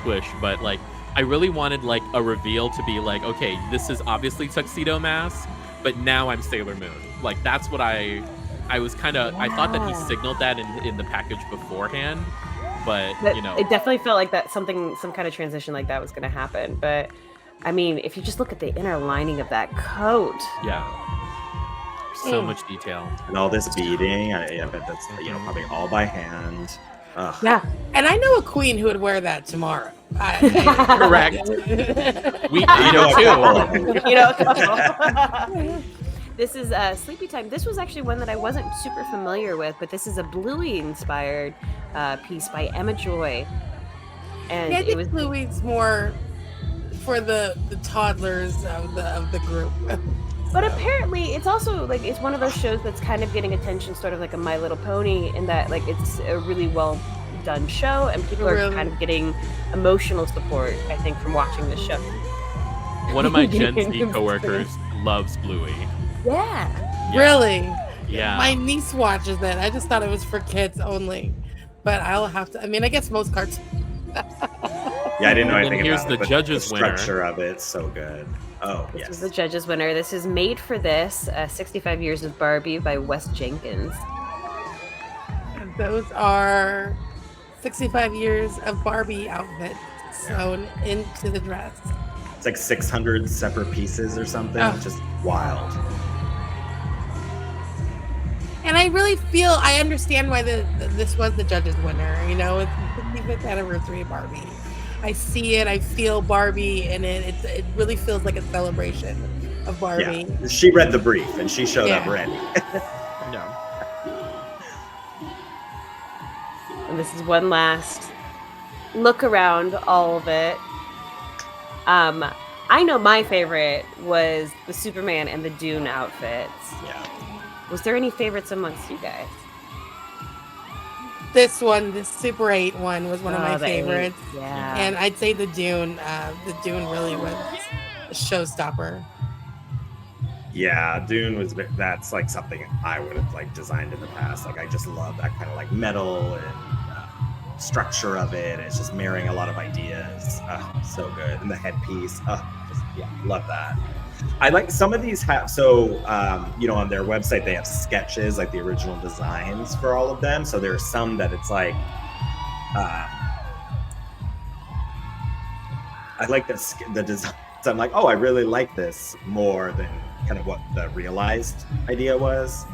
Swish, but like I really wanted like a reveal to be like, okay, this is obviously Tuxedo Mask, but now I'm Sailor Moon. Like that's what I was kind of I thought that he signaled that in the package beforehand, but That, you know, it definitely felt like that some kind of transition like that was going to happen. But I mean, if you just look at the inner lining of that coat, yeah, so much detail. And all this beading, I bet that's probably all by hand. Ugh. Yeah. And I know a queen who would wear that tomorrow. Correct. We I know a couple of too. them. you know. a couple. This is Sleepy Time. This was actually one that I wasn't super familiar with, but this is a Bluey inspired piece by Emma Joy, and Yeah, I it think was Bluey's more for the toddlers of the group. But apparently, it's also like it's one of those shows that's kind of getting attention, sort of like a My Little Pony, in that like it's a really well done show, and people are Really? kind of getting emotional support, I think, from watching this show. One of my Gen Z coworkers loves Bluey. Yeah. Really? Yeah. My niece watches it. I just thought it was for kids only. But I'll have to. I mean, I guess most cartoons. Yeah, I didn't know And anything here's about the it. but judges' the winner. structure of it's so good. Oh, This yes. is the judges' winner. This is Made for This, 65 Years of Barbie by Wes Jenkins. And those are 65 years of Barbie outfits sewn into the dress. It's like 600 separate pieces or something. Oh. It's just wild. And I really feel I understand why this was the judges' winner. You know, it's the 55th anniversary of Barbie. I see it. I feel Barbie in it. It really feels like a celebration of Barbie. Yeah. She read the brief and she showed up Yeah. ready. No. And this is one last look around all of it. I know my favorite was the Superman and the Dune outfits. Yeah. Was there any favorites amongst you guys? This one, this Super 8 one, was one of Oh, my the eight. favorites. Yeah. And I'd say the Dune really was a showstopper. Yeah, Dune was that's like something I would have like designed in the past. Like I just love that kind of like metal and structure of it. It's just marrying a lot of ideas. So good. And the headpiece. Just, yeah, love that. I like some of these have on their website they have sketches, like the original designs for all of them. So there's some that it's like I like the design. So I'm like, oh, I really like this more than kind of what the realized idea was.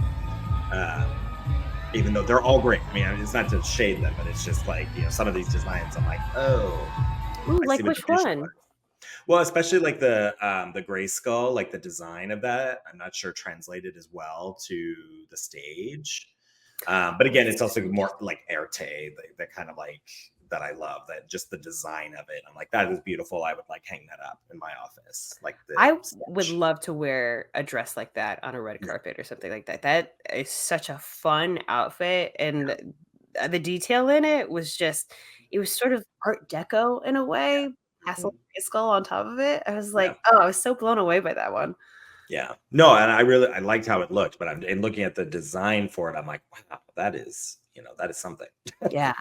Even though they're all great. I mean, it's not to shade them, but it's just like, some of these designs I'm like, oh. Ooh, like which one? Well, especially like the gray skull, like the design of that, I'm not sure translated as well to the stage. But again, it's also more like Erte, the kind of like that I love, that just the design of it. I'm like, that is beautiful. I would like hang that up in my office. Like I would love to wear a dress like that on a red carpet or something like that. That is such a fun outfit, and the detail in it was sort of Art Deco in a way. Castle skull on top of it. I was like, oh, I was so blown away by that one. Yeah, no, and I liked how it looked, but I'm looking at the design for it. I'm like, wow, that is something. Yeah.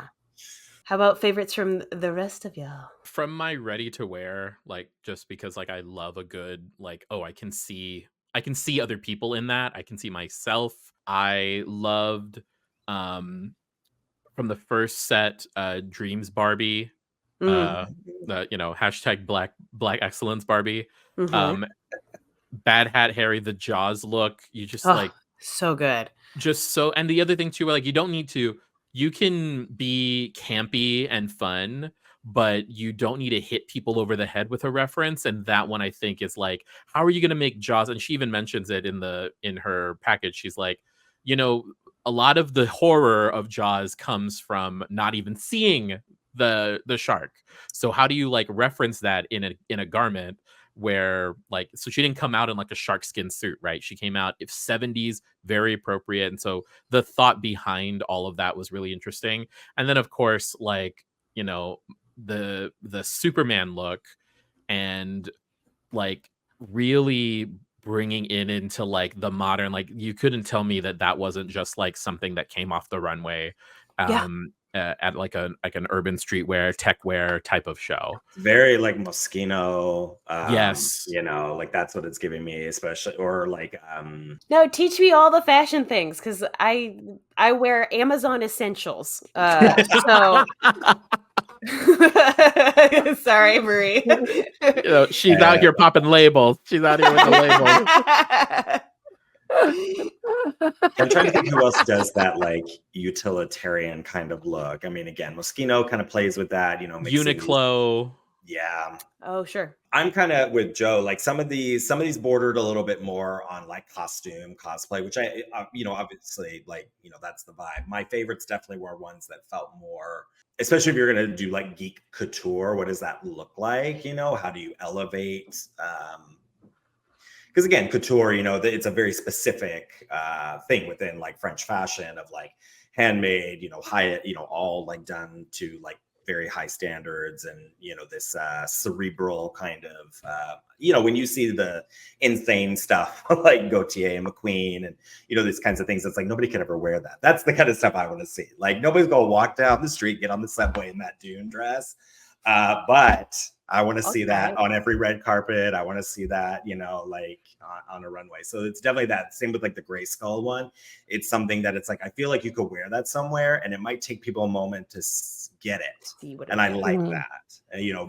How about favorites from the rest of y'all? From my ready to wear, like just because like I love a good like, I can see other people in that. I can see myself. I loved from the first set Dreams Barbie. The hashtag Black Excellence Barbie. Bad Hat Harry, the Jaws look. You just like so good. And the other thing too, like you can be campy and fun, but you don't need to hit people over the head with a reference. And that one I think is like, how are you going to make Jaws? And she even mentions it in her package. She's like, a lot of the horror of Jaws comes from not even seeing the shark. So how do you like reference that in a garment where like, so she didn't come out in like a shark skin suit, right? She came out 70s, very appropriate. And so the thought behind all of that was really interesting. And then of course, like, the Superman look and like really bringing it into like the modern, like you couldn't tell me that wasn't just like something that came off the runway. At like an urban streetwear, tech wear type of show. Very like Moschino. Yes. Like that's what it's giving me, especially, or like no, teach me all the fashion things, because I wear Amazon essentials. So sorry, Marie. She's out here popping labels. She's out here with the labels. I'm trying to think who else does that like utilitarian kind of look. I mean, again, Moschino kind of plays with that, Uniqlo. Yeah. Oh, sure. I'm kind of with Joe. Like some of these bordered a little bit more on like costume, cosplay, which I, obviously like, that's the vibe. My favorites definitely were ones that felt more, especially if you're going to do like geek couture. What does that look like? How do you elevate? Because again, couture, it's a very specific thing within like French fashion of like handmade, high, all like done to like very high standards, and this cerebral kind of when you see the insane stuff like Gaultier and McQueen and these kinds of things, it's like nobody could ever wear that. That's the kind of stuff I want to see. Like nobody's gonna walk down the street, get on the subway in that Dune dress, but I want to see that on every red carpet. I want to see that, like on a runway. So it's definitely that. Same with like the gray skull one. It's something that it's like, I feel like you could wear that somewhere and it might take people a moment to get it. And I like that,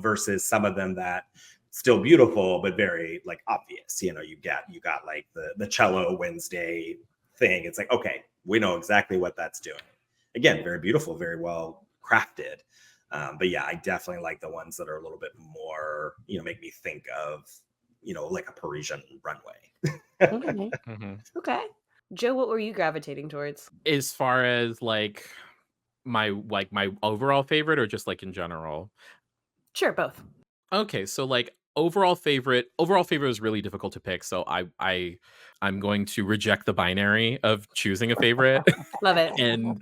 versus some of them that still beautiful, but very like obvious, you got like the cello Wednesday thing. It's like, okay, we know exactly what that's doing. Again, very beautiful, very well crafted. But yeah, I definitely like the ones that are a little bit more, make me think of, like a Parisian runway. Okay. Okay. Joe, what were you gravitating towards? As far as like my overall favorite, or just like in general? Sure, both. Okay, so like overall favorite is really difficult to pick. So I'm going to reject the binary of choosing a favorite. Love it. And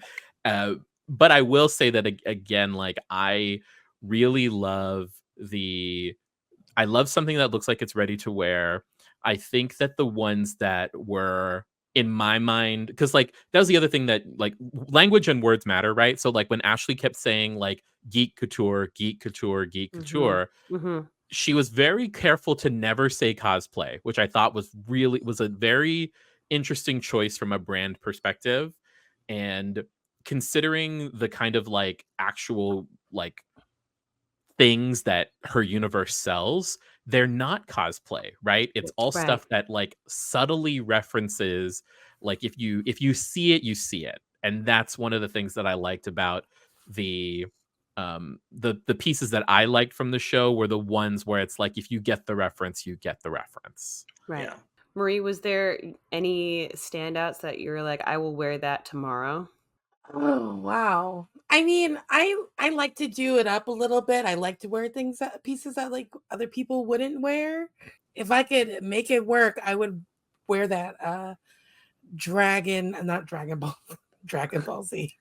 but I will say that again, like I really love something that looks like it's ready to wear. I think that the ones that were in my mind, because like that was the other thing that like language and words matter, right? So like when Ashley kept saying like geek couture, geek couture, geek couture, she was very careful to never say cosplay, which I thought was a very interesting choice from a brand perspective. And considering the kind of like actual like things that her universe sells, they're not cosplay, right? It's all stuff that like subtly references, like if you see it, you see it. And that's one of the things that I liked about the pieces that I liked from the show were the ones where it's like if you get the reference, you get the reference. Right. Yeah. Marie, was there any standouts that you're like, I will wear that tomorrow? Oh, wow. I mean, I like to do it up a little bit. I like to wear pieces that like other people wouldn't wear. If I could make it work, I would wear that not Dragon Ball Z.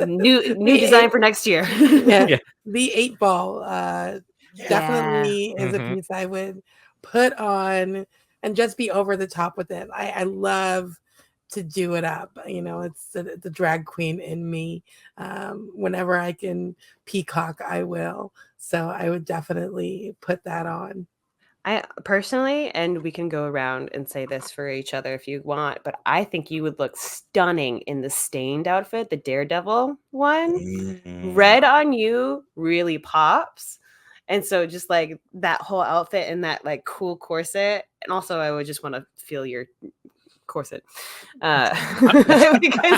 new design for next year. Yeah. The 8-ball definitely is a piece I would put on and just be over the top with it. I love to do it up. You know, it's the drag queen in me. Whenever I can peacock, I will. So I would definitely put that on. I personally, and we can go around and say this for each other if you want, but I think you would look stunning in the stained outfit, the Daredevil one. Red on you really pops. And so just like that whole outfit and that like cool corset. And also I would just want to feel your corset. Because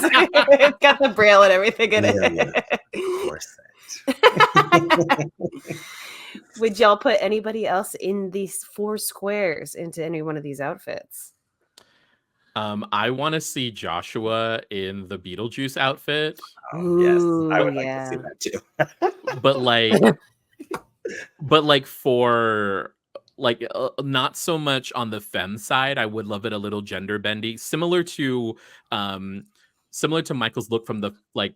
it's got the braille and everything in it. Corset. Would y'all put anybody else in these 4 squares into any one of these outfits? I want to see Joshua in the Beetlejuice outfit. Yes, I would like to see that too. but like for like not so much on the femme side. I would love it a little gender bendy, similar to Michael's look from the like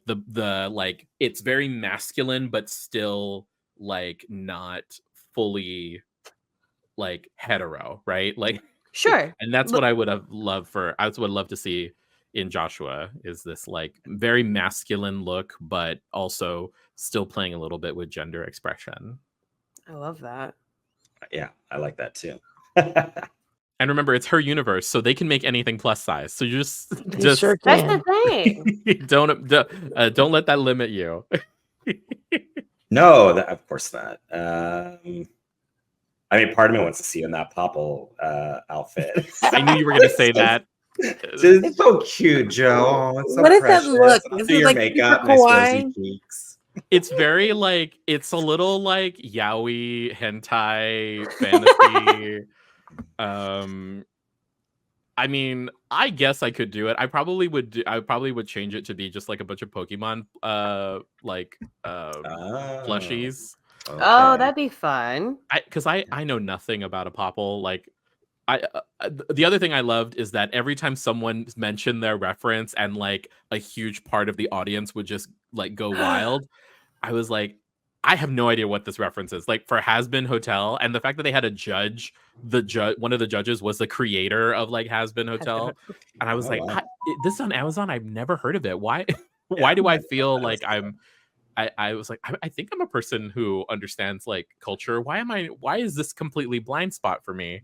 it's very masculine but still like not fully like hetero, right? Like sure. And that's what I would have loved I would love to see in Joshua, is this like very masculine look but also still playing a little bit with gender expression. I love that. Yeah, I like that too. And remember, it's her universe, so they can make anything plus size. So you just sure that's the thing. don't let that limit you. No, of course not. I mean, part of me wants to see you in that Popple outfit. I knew you were going to say that. It's so cute, Joe. Oh, it's so what is precious. that look? Do your like makeup, nice rosy cheeks. It's very like, it's a little like yaoi hentai fantasy. I mean, I guess I could do it. I probably would change it to be just like a bunch of Pokemon plushies. Okay. Oh, that'd be fun. Because I know nothing about a Popple. Like the other thing I loved is that every time someone mentioned their reference and like a huge part of the audience would just like go wild, I was like, I have no idea what this reference is. Like for Has-Been Hotel, and the fact that they had a judge, one of the judges was the creator of like Has-Been Hotel, and I was like, wow. This is on Amazon. I've never heard of it. Why? Why do I feel like I was like, I think I'm a person who understands like culture. Why is this completely blind spot for me?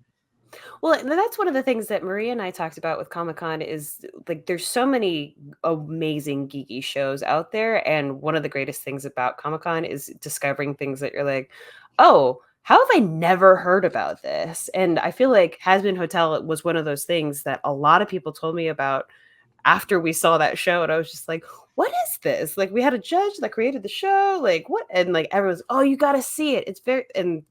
Well, that's one of the things that Maria and I talked about with Comic-Con is like there's so many amazing geeky shows out there. And one of the greatest things about Comic-Con is discovering things that you're like, oh, how have I never heard about this? And I feel like Has-Been Hotel was one of those things that a lot of people told me about after we saw that show. And I was just like, what is this? Like we had a judge that created the show. Like what? And like everyone's, oh, you got to see it. It's very, and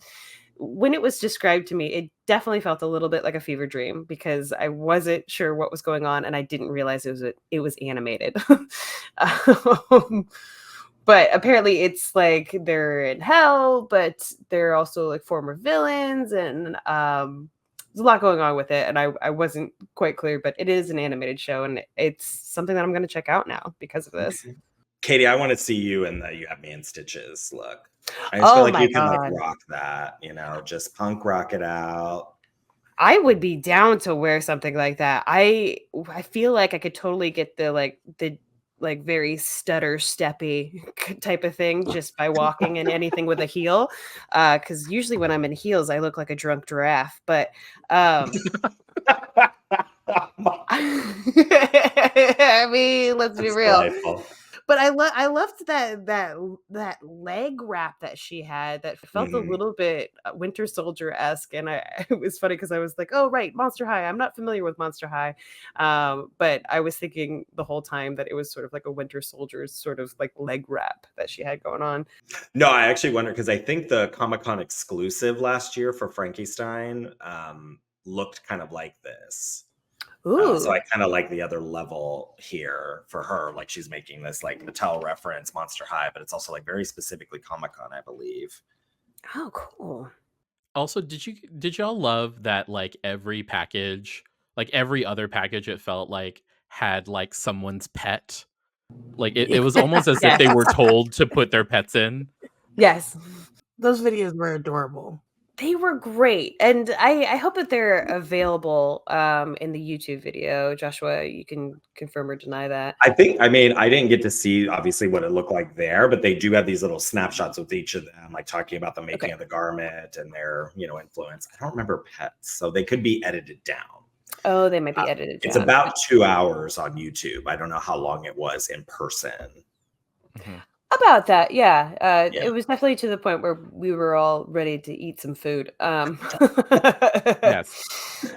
when it was described to me, it definitely felt a little bit like a fever dream because I wasn't sure what was going on and I didn't realize it was animated. But apparently it's like they're in hell, but they're also like former villains and there's a lot going on with it. And I wasn't quite clear, but it is an animated show and it's something that I'm going to check out now because of this. Katie, I want to see you in the You Have Me in Stitches look. I just feel like you can like rock that, you know, just punk rock it out. I would be down to wear something like that. I feel like I could totally get the very stutter steppy type of thing just by walking in anything with a heel. Because usually when I'm in heels, I look like a drunk giraffe. But I mean, let's be That's real. delightful. But I loved that leg wrap that she had that felt a little bit Winter Soldier-esque, and it was funny because I was like, oh right, Monster High. I'm not familiar with Monster High, but I was thinking the whole time that it was sort of like a Winter Soldier sort of like leg wrap that she had going on. No, I actually wonder because I think the Comic-Con exclusive last year for Frankenstein looked kind of like this. So I kind of like the other level here for her. Like she's making this like Mattel reference, Monster High, but it's also like very specifically Comic-Con, I believe. Oh, cool. Also, did y'all love that like every package, like every other package, it felt like had like someone's pet? Like it was almost as if they were told to put their pets in. Yes. Those videos were adorable. They were great. And I hope that they're available in the YouTube video. Joshua, you can confirm or deny that. I didn't get to see obviously what it looked like there, but they do have these little snapshots with each of them, like talking about the making of the garment and their, influence. I don't remember pets, so they could be edited down. Oh, they might be edited down. It's about 2 hours on YouTube. I don't know how long it was in person. Mm-hmm. About that, yeah. It was definitely to the point where we were all ready to eat some food. Yes. We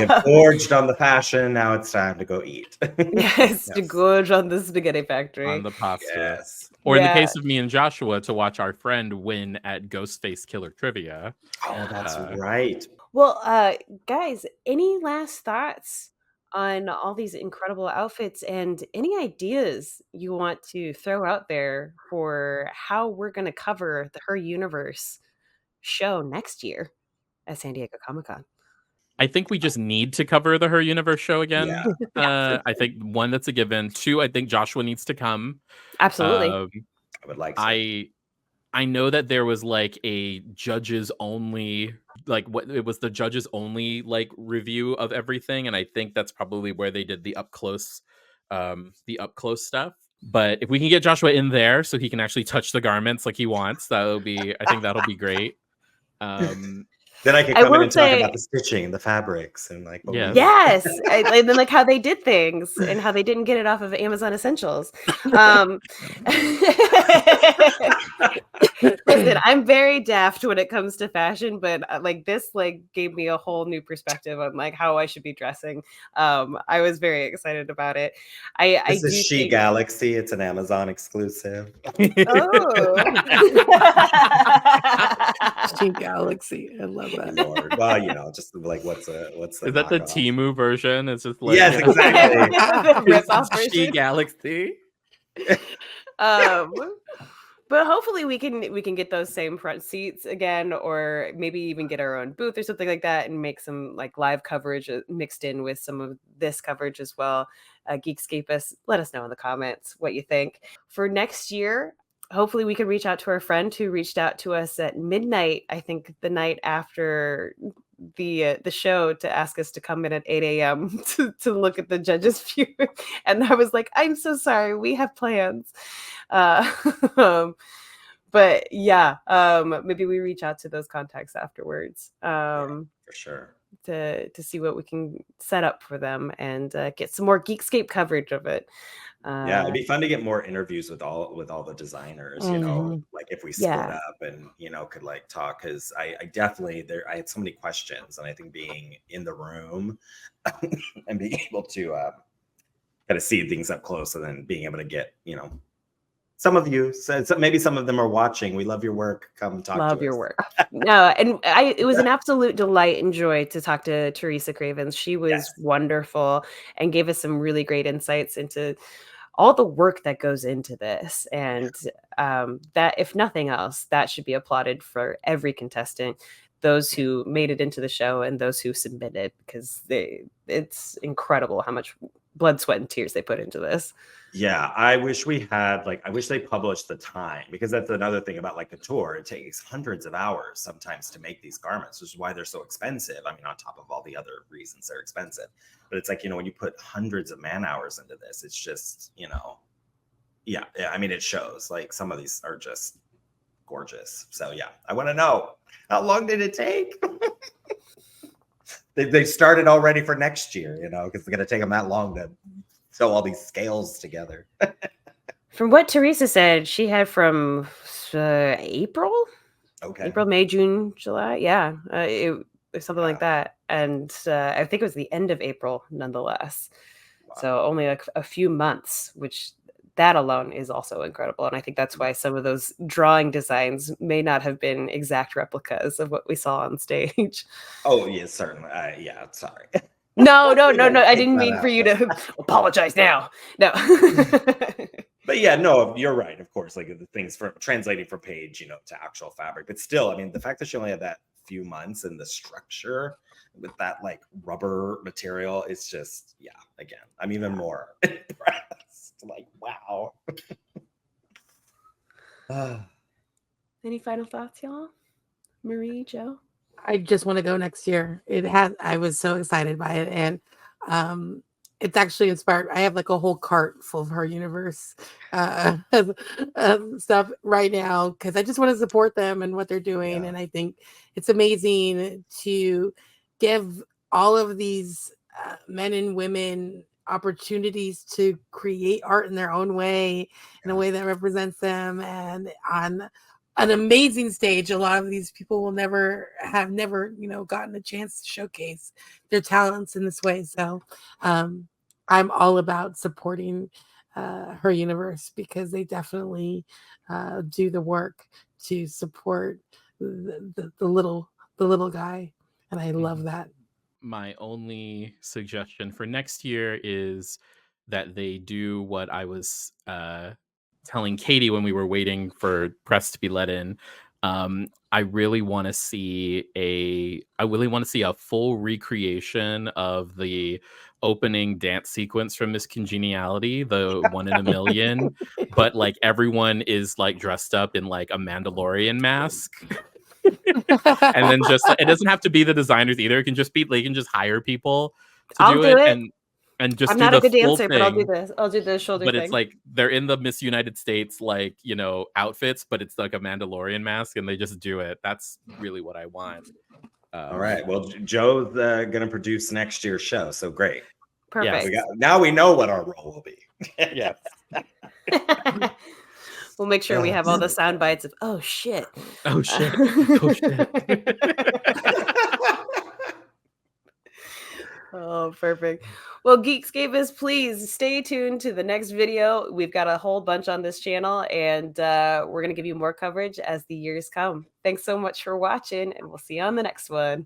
have gorged on the fashion. Now it's time to go eat. Yes, to gorge on the spaghetti factory. On the pasta. Yes. Or in the case of me and Joshua, to watch our friend win at Ghostface Killer Trivia. Oh, that's right. Well, guys, any last thoughts on all these incredible outfits and any ideas you want to throw out there for how we're going to cover the Her Universe show next year at San Diego Comic-Con? I think we just need to cover the Her Universe show again. Yeah. I think 1, that's a given. 2, I think Joshua needs to come. Absolutely. I would like to. I know that there was like a judges only, like it was the judges only like review of everything, and I think that's probably where they did the up close stuff. But if we can get Joshua in there so he can actually touch the garments like he wants, I think that'll be great. Then I can come in and talk about the stitching and the fabrics and like yes, and then like how they did things and how they didn't get it off of Amazon Essentials. Listen, I'm very daft when it comes to fashion, but like this like gave me a whole new perspective on like how I should be dressing. I was very excited about it. This is She Galaxy. It's an Amazon exclusive. Oh. She Galaxy. I love that. Lord. Well, just like what's the is that the Temu version? It's just like yes, exactly. Rip-off version. She Galaxy. But hopefully we can get those same front seats again, or maybe even get our own booth or something like that, and make some like live coverage mixed in with some of this coverage as well. Geekscape us. Let us know in the comments what you think for next year. Hopefully we can reach out to our friend who reached out to us at midnight, I think the night after the show, to ask us to come in at 8 a.m. to look at the judges' view. And I was like, I'm so sorry, we have plans. But yeah, maybe we reach out to those contacts afterwards. For sure. To see what we can set up for them and get some more Geekscape coverage of it. Yeah, it'd be fun to get more interviews with all the designers, like if we split up and could like talk, because I definitely I had so many questions, and I think being in the room and being able to kind of see things up close, and then being able to get some of you, so maybe some of them are watching. We love your work. Come talk to us. Love your work. No, and it was an absolute delight and joy to talk to Teresa Cravens. She was wonderful and gave us some really great insights into all the work that goes into this. And that, if nothing else, that should be applauded for every contestant. those who made it into the show and those who submitted, because it's incredible how much blood, sweat, and tears they put into this. Yeah, I wish we had I wish they published the time, because that's another thing about the tour. It takes hundreds of hours sometimes to make these garments, which is why they're so expensive. I mean, on top of all the other reasons they're expensive. But it's when you put hundreds of man hours into this, it's just, yeah, I mean, it shows. Some of these are just gorgeous. So yeah, I want to know, how long did it take? They started already for next year, because it's going to take them that long to sew all these scales together. From what Teresa said, she had from April, May, June, July. Yeah, it was something like that. And I think it was the end of April, nonetheless. Wow. So only a few months, which that alone is also incredible. And I think that's why some of those drawing designs may not have been exact replicas of what we saw on stage. Oh, yeah, certainly. Yeah, sorry. No. I didn't mean for you to apologize now. No. But yeah, no, you're right. Of course, the things for translating from page, to actual fabric. But still, I mean, the fact that she only had that few months and the structure with that rubber material, it's just, yeah, again, I'm even more impressed. Wow. Any final thoughts, y'all? Marie, Joe? I just want to go next year. I was so excited by it, and it's actually inspired. I have a whole cart full of her universe stuff right now, because I just want to support them and what they're doing. Yeah. And I think it's amazing to give all of these men and women opportunities to create art in their own way, in a way that represents them, and on an amazing stage. A lot of these people will never gotten a chance to showcase their talents in this way. So I'm all about supporting her universe, because they definitely do the work to support the little guy, and I love that. My only suggestion for next year is that they do what I was telling Katie when we were waiting for press to be let in. I really want to see a full recreation of the opening dance sequence from Miss Congeniality, the 1 in a million, but everyone is dressed up in a Mandalorian mask. And then just it doesn't have to be the designers either. It can just be they can just hire people to do it. And just I'm do not the a good full dancer, thing. but I'll do this. I'll do the shoulder but thing. It's they're in the Miss United States outfits, but it's a Mandalorian mask, and they just do it. That's really what I want. All right. Well, Joe's gonna produce next year's show, so great. Perfect. Yeah, now we know what our role will be. Yes. We'll make sure we have all the sound bites of "oh shit, oh shit, oh shit." Oh, perfect. Well, Geekscapists, please stay tuned to the next video. We've got a whole bunch on this channel, and we're going to give you more coverage as the years come. Thanks so much for watching, and we'll see you on the next one.